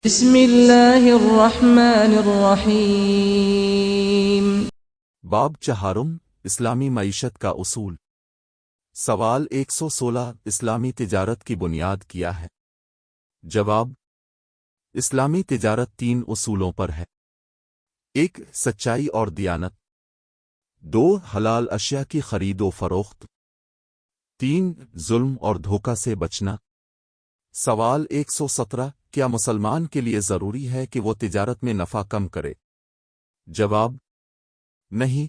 بسم اللہ الرحمن الرحیم۔ باب چہارم، اسلامی معیشت کا اصول۔ سوال 116، اسلامی تجارت کی بنیاد کیا ہے؟ جواب: اسلامی تجارت 3 اصولوں پر ہے۔ 1 سچائی اور دیانت، 2 حلال اشیاء کی خرید و فروخت، 3 ظلم اور دھوکہ سے بچنا۔ سوال 117، کیا مسلمان کے لیے ضروری ہے کہ وہ تجارت میں نفع کم کرے؟ جواب: نہیں،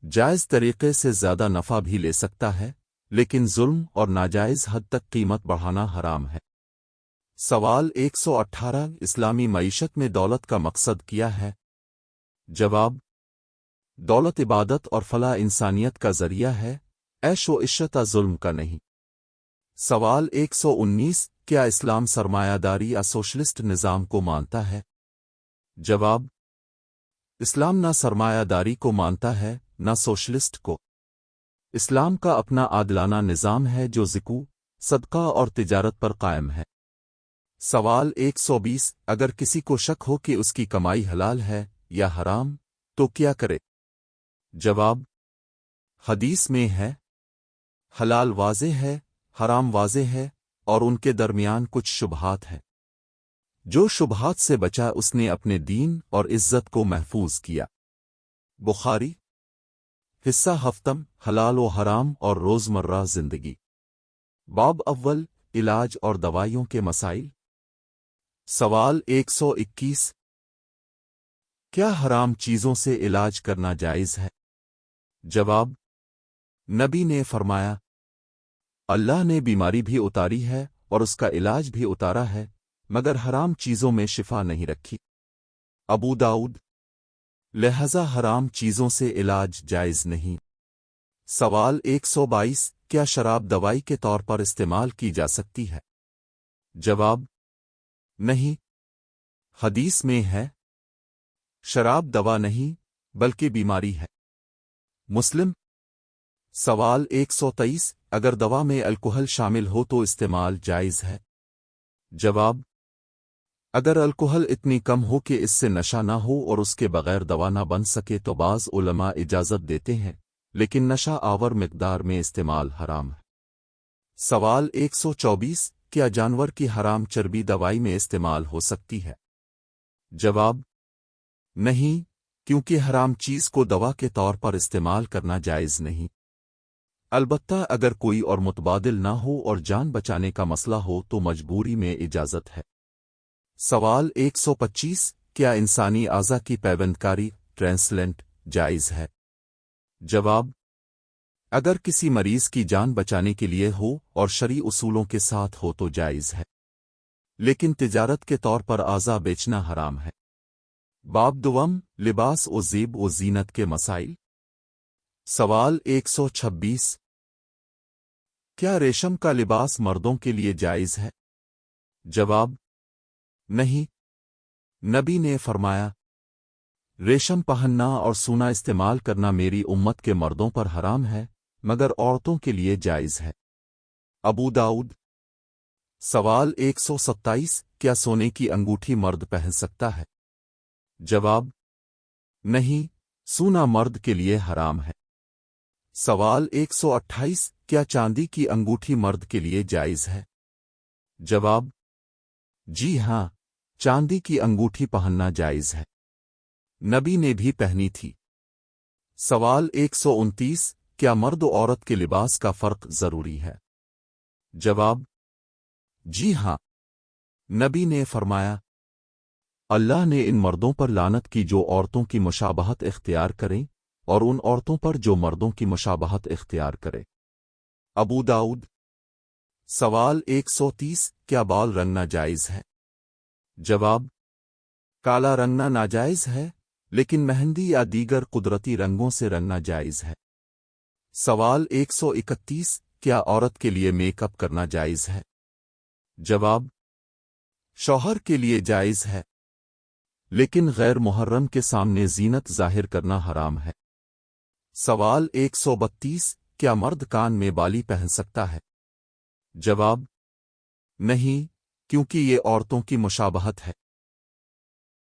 جائز طریقے سے زیادہ نفع بھی لے سکتا ہے، لیکن ظلم اور ناجائز حد تک قیمت بڑھانا حرام ہے۔ سوال 118، اسلامی معیشت میں دولت کا مقصد کیا ہے؟ جواب: دولت عبادت اور فلاح انسانیت کا ذریعہ ہے، عیش و عشرت ظلم کا نہیں۔ سوال 119، کیا اسلام سرمایہ داری یا سوشلسٹ نظام کو مانتا ہے؟ جواب: اسلام نہ سرمایہ داری کو مانتا ہے نہ سوشلسٹ کو۔ اسلام کا اپنا عادلانہ نظام ہے جو زکوٰۃ، صدقہ اور تجارت پر قائم ہے۔ سوال 120، اگر کسی کو شک ہو کہ اس کی کمائی حلال ہے یا حرام تو کیا کرے؟ جواب: حدیث میں ہے، حلال واضح ہے، حرام واضح ہے، اور ان کے درمیان کچھ شبہات ہیں۔ جو شبہات سے بچا اس نے اپنے دین اور عزت کو محفوظ کیا۔ بخاری۔ حصہ ہفتم، حلال و حرام اور روزمرہ زندگی۔ باب اول، علاج اور دوائیوں کے مسائل۔ سوال 121، کیا حرام چیزوں سے علاج کرنا جائز ہے؟ جواب: نبی نے فرمایا، اللہ نے بیماری بھی اتاری ہے اور اس کا علاج بھی اتارا ہے، مگر حرام چیزوں میں شفا نہیں رکھی۔ ابو داؤد۔ لہذا حرام چیزوں سے علاج جائز نہیں۔ سوال 122، کیا شراب دوائی کے طور پر استعمال کی جا سکتی ہے؟ جواب: نہیں، حدیث میں ہے، شراب دوا نہیں بلکہ بیماری ہے۔ مسلم۔ سوال 123، اگر دوا میں الکحل شامل ہو تو استعمال جائز ہے؟ جواب: اگر الکحل اتنی کم ہو کہ اس سے نشہ نہ ہو اور اس کے بغیر دوا نہ بن سکے تو بعض علماء اجازت دیتے ہیں، لیکن نشہ آور مقدار میں استعمال حرام ہے۔ سوال 124، کیا جانور کی حرام چربی دوائی میں استعمال ہو سکتی ہے؟ جواب: نہیں، کیونکہ حرام چیز کو دوا کے طور پر استعمال کرنا جائز نہیں۔ البتہ اگر کوئی اور متبادل نہ ہو اور جان بچانے کا مسئلہ ہو تو مجبوری میں اجازت ہے۔ سوال 125، کیا انسانی اعضا کی پیوندکاری ٹرانسپلانٹ جائز ہے؟ جواب: اگر کسی مریض کی جان بچانے کے لیے ہو اور شرعی اصولوں کے ساتھ ہو تو جائز ہے، لیکن تجارت کے طور پر اعضا بیچنا حرام ہے۔ باب دوم، لباس و زیب و زینت کے مسائل۔ سوال 126، کیا ریشم کا لباس مردوں کے لیے جائز ہے؟ جواب: نہیں، نبی نے فرمایا، ریشم پہننا اور سونا استعمال کرنا میری امت کے مردوں پر حرام ہے، مگر عورتوں کے لیے جائز ہے۔ ابو داؤد۔ سوال 127، کیا سونے کی انگوٹھی مرد پہن سکتا ہے؟ جواب: نہیں، سونا مرد کے لیے حرام ہے۔ سوال 128، کیا چاندی کی انگوٹھی مرد کے لیے جائز ہے؟ جواب: جی ہاں، چاندی کی انگوٹھی پہننا جائز ہے، نبی نے بھی پہنی تھی۔ سوال 129، کیا مرد و عورت کے لباس کا فرق ضروری ہے؟ جواب: جی ہاں، نبی نے فرمایا، اللہ نے ان مردوں پر لعنت کی جو عورتوں کی مشابہت اختیار کریں اور ان عورتوں پر جو مردوں کی مشابہت اختیار کرے۔ ابو داؤد۔ سوال 130، کیا بال رنگنا جائز ہے؟ جواب: کالا رنگنا ناجائز ہے، لیکن مہندی یا دیگر قدرتی رنگوں سے رنگنا جائز ہے۔ سوال 131، کیا عورت کے لیے میک اپ کرنا جائز ہے؟ جواب: شوہر کے لیے جائز ہے، لیکن غیر محرم کے سامنے زینت ظاہر کرنا حرام ہے۔ سوال 132، کیا مرد کان میں بالی پہن سکتا ہے؟ جواب: نہیں، کیونکہ یہ عورتوں کی مشابہت ہے۔